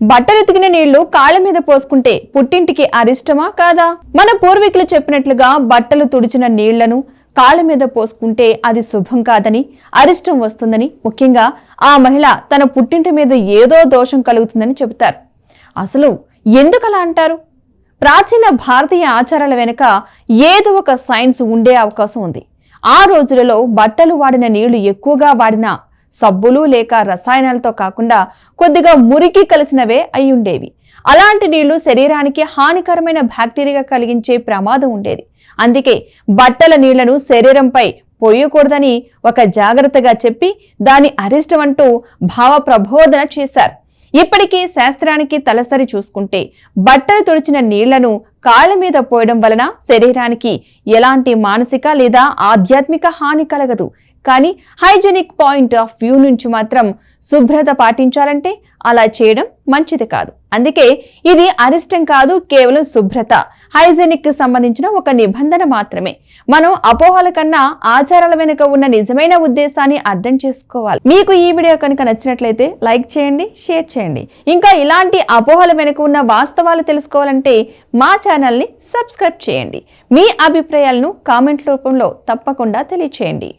బట్టలు ఉతికిన నీళ్లు కాళ్ళ మీద పోసుకుంటే పుట్టింటికి అరిష్టమా కాదా? మన పూర్వీకులు చెప్పినట్లుగా బట్టలు తుడిచిన నీళ్లను కాళ్ళ మీద పోసుకుంటే అది శుభం కాదని, అరిష్టం వస్తుందని, ముఖ్యంగా ఆ మహిళ తన పుట్టింటి మీద ఏదో దోషం కలుగుతుందని చెబుతారు. అసలు ఎందుకలా అంటారు? ప్రాచీన భారతీయ ఆచారాల వెనుక ఏదో ఒక సైన్స్ ఉండే అవకాశం ఉంది. ఆ రోజులలో బట్టలు వాడిన నీళ్లు ఎక్కువగా వాడిన సబ్బులు లేక రసాయనాలతో కాకుండా కొద్దిగా మురికి కలిసినవే అయ్యుండేవి. అలాంటి నీళ్లు శరీరానికి హానికరమైన బ్యాక్టీరియా కలిగించే ప్రమాదం ఉండేది. అందుకే బట్టల నీళ్లను శరీరంపై పోయకూడదని ఒక జాగ్రత్తగా చెప్పి దాని అరిష్టమంటూ భావ ప్రబోధన చేశారు. ఇప్పటికీ శాస్త్రానికి తలసరి చూసుకుంటే బట్టలు తుడిచిన నీళ్లను కాళ్ల మీద పోయడం వలన శరీరానికి ఎలాంటి మానసిక లేదా ఆధ్యాత్మిక హాని కలగదు. కానీ హైజెనిక్ పాయింట్ ఆఫ్ వ్యూ నుంచి మాత్రం శుభ్రత పాటించాలంటే అలా చేయడం మంచిది కాదు. అందుకే ఇది అరిష్టం కాదు, కేవలం శుభ్రత, హైజెనిక్ కి సంబంధించిన ఒక నిబంధన మాత్రమే. మనం అపోహల కన్నా ఆచారాల వెనుక ఉన్న నిజమైన ఉద్దేశాన్ని అర్థం చేసుకోవాలి. మీకు ఈ వీడియో కనుక నచ్చినట్లయితే లైక్ చేయండి, షేర్ చేయండి. ఇంకా ఇలాంటి అపోహల వెనుక ఉన్న వాస్తవాలు తెలుసుకోవాలంటే మా ఛానల్ని సబ్స్క్రైబ్ చేయండి. మీ అభిప్రాయాలను కామెంట్ రూపంలో తప్పకుండా తెలియచేయండి.